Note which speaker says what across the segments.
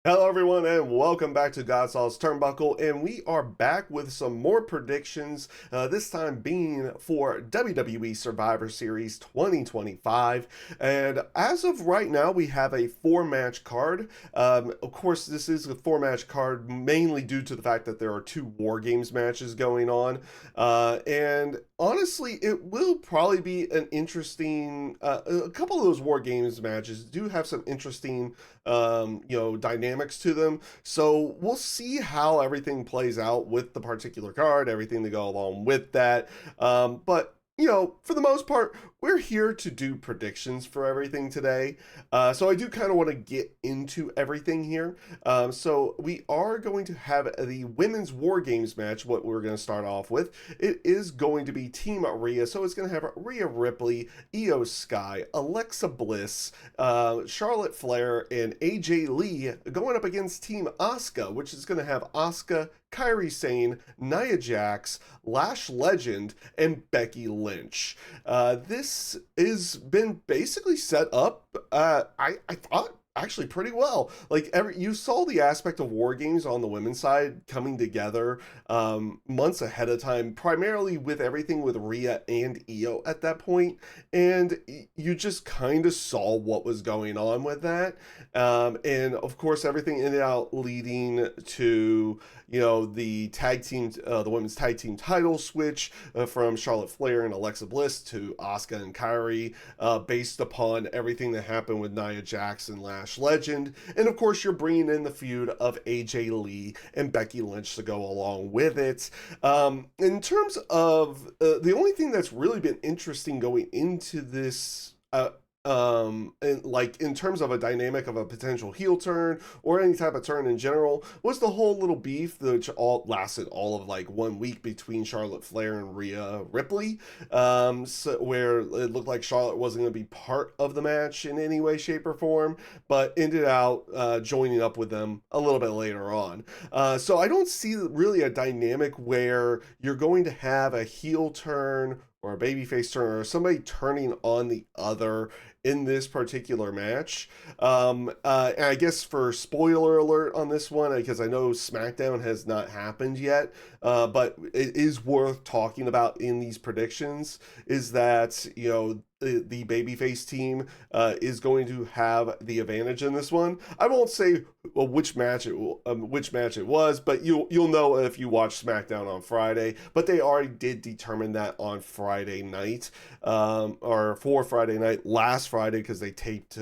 Speaker 1: Hello, everyone, and welcome back to GodSaw's Turnbuckle. And we are back with some more predictions, this time being for WWE Survivor Series 2025. And as of right now, we have a four-match card. Of course, this is a four-match card mainly due to the fact that there are two War Games matches going on. And honestly, it will probably be an interesting. A couple of those War Games matches do have some interesting dynamics to them. So we'll see how everything plays out with the particular card, everything to go along with that. But for the most part, we're here to do predictions for everything today. So I do kind of want to get into everything here. So we are going to have the women's War Games match, what we're going to start off with. It is going to be Team Rhea. So it's going to have Rhea Ripley, Io Sky, Alexa Bliss, Charlotte Flair, and AJ Lee going up against Team Asuka, which is going to have Asuka, Kairi Sane, Nia Jax, Lash Legend, and Becky Lynch. This has been basically set up, I thought, actually pretty well. Like you saw the aspect of War Games on the women's side coming together months ahead of time, primarily with everything with Rhea and Io at that point, and you just kind of saw what was going on with that. And of course, everything ended out leading to the tag team, the women's tag team title switch from Charlotte Flair and Alexa Bliss to Asuka and Kairi, based upon everything that happened with Nia Jax and Lash Legend. And of course, you're bringing in the feud of AJ Lee and Becky Lynch to go along with it. In terms of the only thing that's really been interesting going into this, and like in terms of a dynamic of a potential heel turn or any type of turn in general, was the whole little beef which all lasted all of like 1 week between Charlotte Flair and Rhea Ripley, so where it looked like Charlotte wasn't going to be part of the match in any way, shape, or form, but ended out joining up with them a little bit later on. So I don't see really a dynamic where you're going to have a heel turn or a babyface turn or somebody turning on the other in this particular match. And I guess for spoiler alert on this one, because I know SmackDown has not happened yet, but it is worth talking about in these predictions, is that, the babyface team is going to have the advantage in this one. I won't say which match it was, but you'll know if you watch SmackDown on Friday. But they already did determine that on Friday night, or for Friday night last Friday, because they taped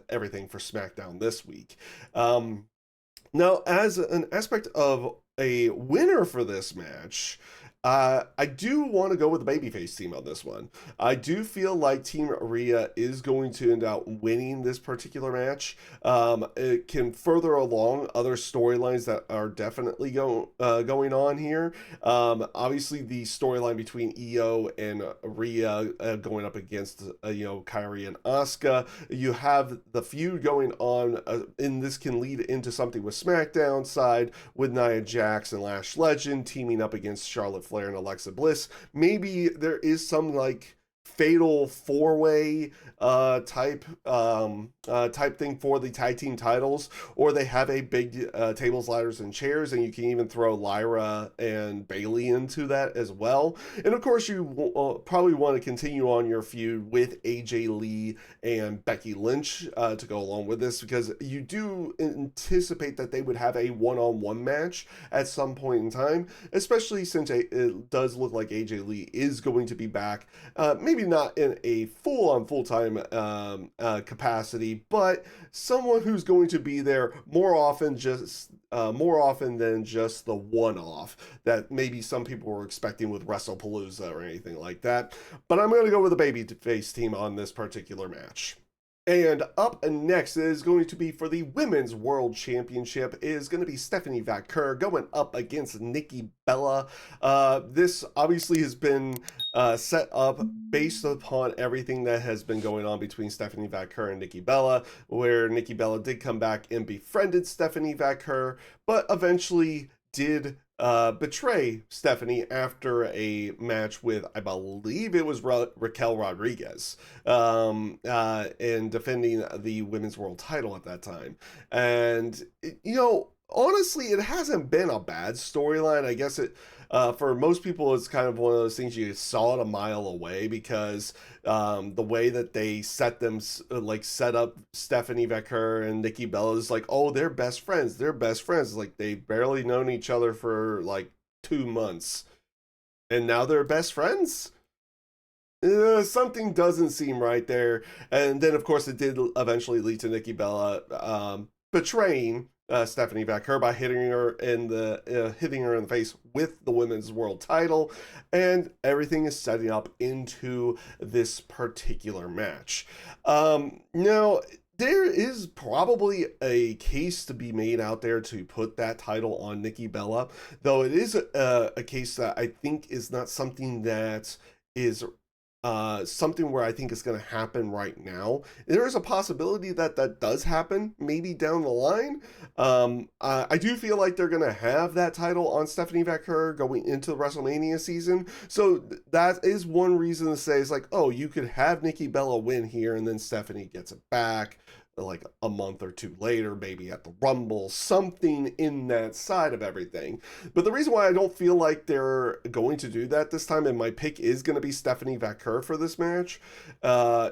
Speaker 1: everything for SmackDown this week. Now, as an aspect of a winner for this match, I do want to go with the babyface team on this one. I do feel like Team Rhea is going to end up winning this particular match. It can further along other storylines that are definitely going on here. Obviously, the storyline between Io and Rhea going up against Kairi and Asuka. You have the feud going on, and this can lead into something with SmackDown side with Nia Jax and Lash Legend teaming up against Charlotte Flair and Alexa Bliss. Maybe there is some like fatal four-way type thing for the tag team titles, or they have a big tables, ladders, and chairs, and you can even throw Lyra and Bailey into that as well. And of course, you probably want to continue on your feud with AJ Lee and Becky Lynch to go along with this, because you do anticipate that they would have a one-on-one match at some point in time, especially since it does look like AJ Lee is going to be back. Maybe not in a full-time capacity, but someone who's going to be there more often than just the one-off that maybe some people were expecting with WrestlePalooza or anything like that. But I'm going to go with the babyface team on this particular match. And up next is going to be for the Women's World Championship is going to be Stephanie Vaquer going up against Nikki Bella. This obviously has been set up based upon everything that has been going on between Stephanie Vaquer and Nikki Bella, where Nikki Bella did come back and befriended Stephanie Vaquer, but eventually did betray Stephanie after a match with, I believe it was Raquel Rodriguez, in defending the women's world title at that time. And, honestly, it hasn't been a bad storyline. I guess for most people, it's kind of one of those things you saw it a mile away because the way that they set up Stephanie Vaquer and Nikki Bella is like, oh, they're best friends. They're best friends. Like they've barely known each other for like 2 months, and now they're best friends. Something doesn't seem right there. And then, of course, it did eventually lead to Nikki Bella betraying Stephanie Vaquer by hitting her in the face with the women's world title, and everything is setting up into this particular match. Now, there is probably a case to be made out there to put that title on Nikki Bella, though it is a case that I think is not something that is something where I think is going to happen right now. There is a possibility that that does happen maybe down the line. I do feel like they're going to have that title on Stephanie Vaquer going into the WrestleMania season. So that is one reason to say, it's like, oh, you could have Nikki Bella win here and then Stephanie gets it back like a month or two later, maybe at the Rumble, something in that side of everything. But the reason why I don't feel like they're going to do that this time, and my pick is going to be Stephanie Vaquer for this match,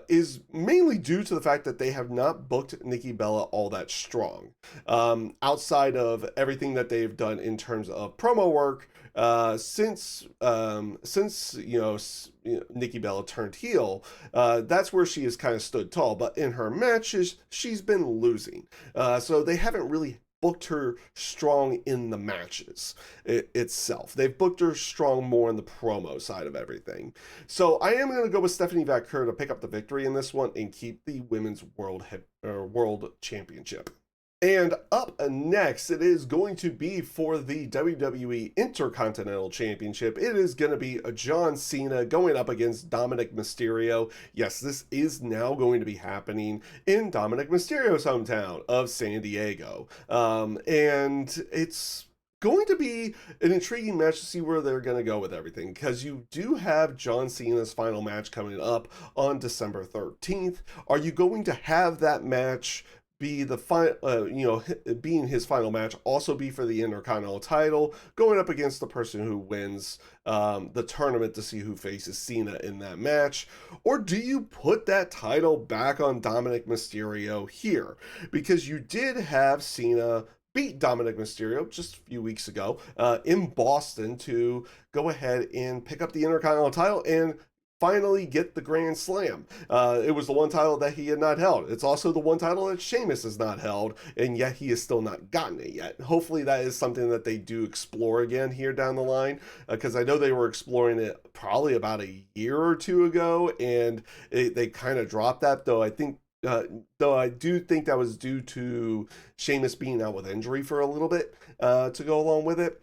Speaker 1: is mainly due to the fact that they have not booked Nikki Bella all that strong. Outside of everything that they've done in terms of promo work, since Nikki Bella turned heel, that's where she has kind of stood tall. But in her matches, she's been losing. So they haven't really booked her strong in the matches itself. They've booked her strong more in the promo side of everything. So I am going to go with Stephanie Vaquer to pick up the victory in this one and keep the women's world championship. And up next, it is going to be for the WWE Intercontinental Championship. It is going to be John Cena going up against Dominik Mysterio. Yes, this is now going to be happening in Dominik Mysterio's hometown of San Diego. And it's going to be an intriguing match to see where they're going to go with everything, because you do have John Cena's final match coming up on December 13th. Are you going to have that match be being his final match, also be for the Intercontinental title, going up against the person who wins the tournament to see who faces Cena in that match? Or do you put that title back on Dominik Mysterio here? Because you did have Cena beat Dominik Mysterio just a few weeks ago in Boston to go ahead and pick up the Intercontinental title and finally get the Grand Slam. It was the one title that he had not held. It's also the one title that Sheamus has not held, and yet he has still not gotten it yet. Hopefully that is something that they do explore again here down the line, because I know they were exploring it probably about a year or two ago, and they kind of dropped that, though I do think that was due to Sheamus being out with injury for a little bit to go along with it.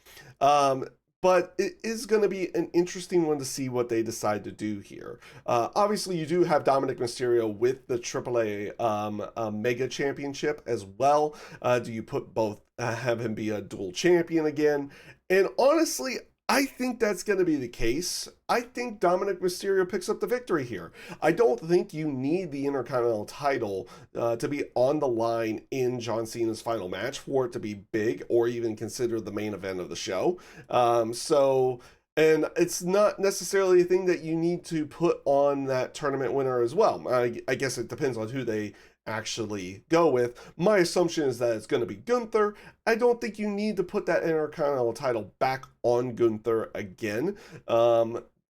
Speaker 1: But it is going to be an interesting one to see what they decide to do here. Obviously, you do have Dominik Mysterio with the AAA Mega Championship as well. Do you put both, have him be a dual champion again? And honestly, I think that's going to be the case. I think Dominik Mysterio picks up the victory here. I don't think you need the Intercontinental title to be on the line in John Cena's final match for it to be big or even considered the main event of the show. And it's not necessarily a thing that you need to put on that tournament winner as well. I guess it depends on who they actually go with. My assumption is that it's going to be Gunther. I don't think you need to put that Intercontinental title back on Gunther again.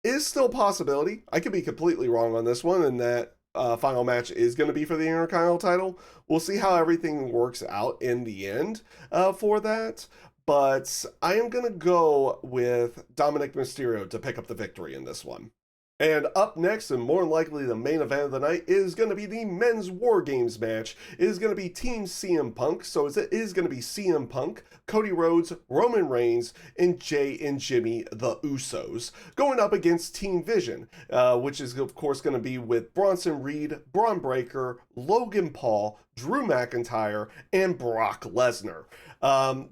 Speaker 1: Is still a possibility. I could be completely wrong on this one, and that final match is going to be for the Intercontinental title. We'll see how everything works out in the end for that. But I am going to go with Dominik Mysterio to pick up the victory in this one. And up next, and more likely the main event of the night, is going to be the Men's War Games match. It is going to be Team CM Punk, so it is going to be CM Punk, Cody Rhodes, Roman Reigns, and Jay and Jimmy, the Usos, going up against Team Vision, which is of course going to be with Bronson Reed, Braun Breaker, Logan Paul, Drew McIntyre, and Brock Lesnar.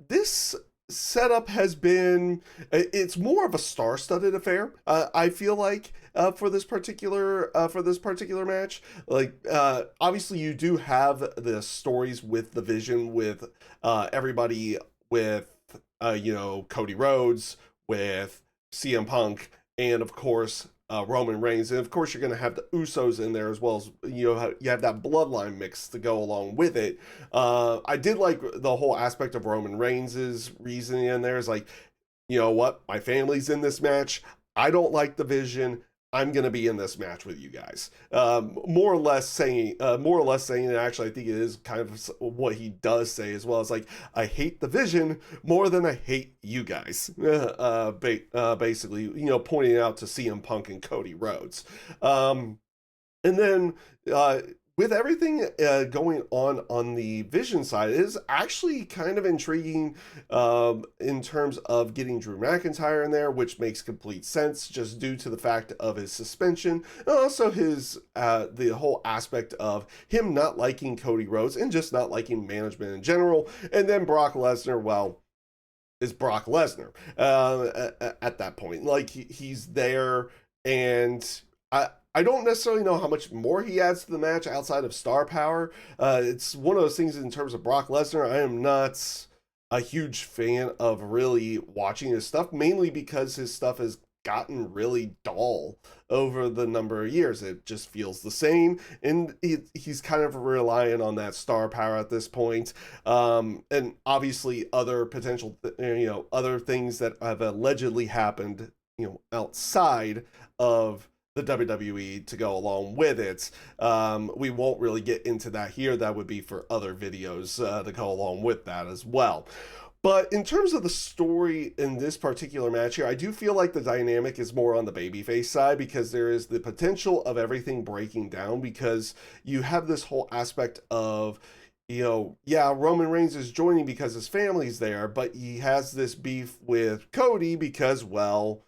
Speaker 1: This setup has been, it's more of a star-studded affair. I feel like for this particular match, like obviously you do have the stories with the Vision, with everybody, with Cody Rhodes, with CM Punk, and of course Roman Reigns, and of course you're going to have the Usos in there as well, as you have that bloodline mix to go along with it. I did like the whole aspect of Roman Reigns' reasoning in there. Is like, you know what, my family's in this match. I don't like the Vision. I'm gonna be in this match with you guys. More or less saying, and actually, I think it is kind of what he does say as well. It's like, I hate the Vision more than I hate you guys. Basically, pointing out to CM Punk and Cody Rhodes. And then with everything going on the Vision side, it is actually kind of intriguing in terms of getting Drew McIntyre in there, which makes complete sense just due to the fact of his suspension, and also his the whole aspect of him not liking Cody Rhodes and just not liking management in general. And then Brock Lesnar, well, is Brock Lesnar at that point. Like he's there, and I don't necessarily know how much more he adds to the match outside of star power. It's one of those things in terms of Brock Lesnar. I am not a huge fan of really watching his stuff, mainly because his stuff has gotten really dull over the number of years. It just feels the same, and he's kind of relying on that star power at this point. And obviously other potential, other things that have allegedly happened, outside of the WWE to go along with it. We won't really get into that here. That would be for other videos to go along with that as well. But in terms of the story in this particular match here, I do feel like the dynamic is more on the babyface side, because there is the potential of everything breaking down, because you have this whole aspect of, Roman Reigns is joining because his family's there, but he has this beef with Cody because, well,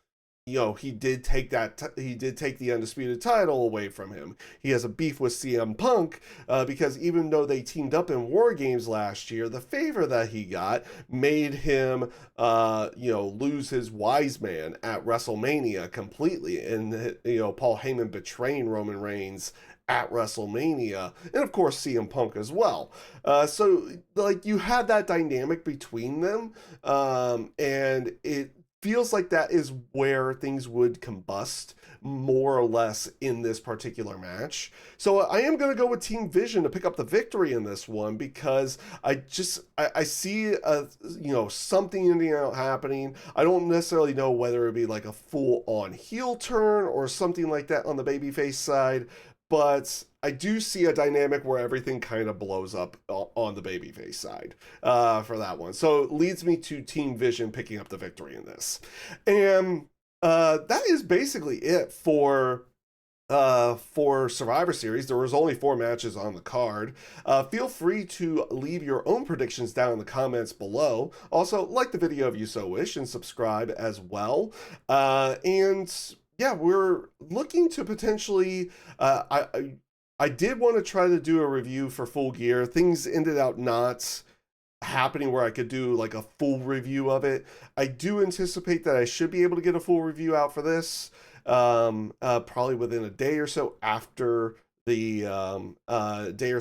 Speaker 1: he did take the undisputed title away from him. He has a beef with CM Punk because even though they teamed up in War Games last year, the favor that he got made him, lose his wise man at WrestleMania completely, and Paul Heyman betraying Roman Reigns at WrestleMania, and of course CM Punk as well. So like you have that dynamic between them, and it feels like that is where things would combust more or less in this particular match. So I am going to go with Team Vision to pick up the victory in this one, because I see something in the out happening. I don't necessarily know whether it'd be like a full on heel turn or something like that on the babyface side, but I do see a dynamic where everything kind of blows up on the babyface side for that one. So it leads me to Team Vision picking up the victory in this. And that is basically it for Survivor Series. There was only 4 matches on the card. Feel free to leave your own predictions down in the comments below. Also, like the video if you so wish, and subscribe as well. And yeah, we're looking to potentially, I did want to try to do a review for Full Gear. Things ended up not happening where I could do like a full review of it. I do anticipate that I should be able to get a full review out for this, probably within a day or so after the the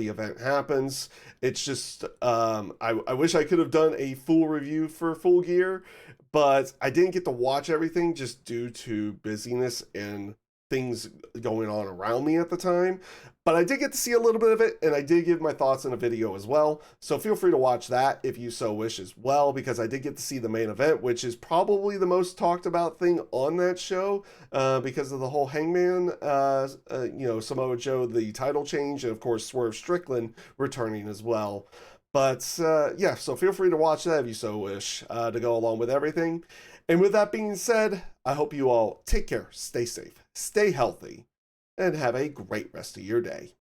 Speaker 1: event happens. It's just I wish I could have done a full review for Full Gear, but I didn't get to watch everything just due to busyness and things going on around me at the time. But I did get to see a little bit of it, and I did give my thoughts in a video as well. So feel free to watch that if you so wish as well, because I did get to see the main event, which is probably the most talked about thing on that show because of the whole Hangman, Samoa Joe, the title change, and of course Swerve Strickland returning as well. But yeah, so feel free to watch that if you so wish to go along with everything. And with that being said, I hope you all take care, stay safe, stay healthy, and have a great rest of your day.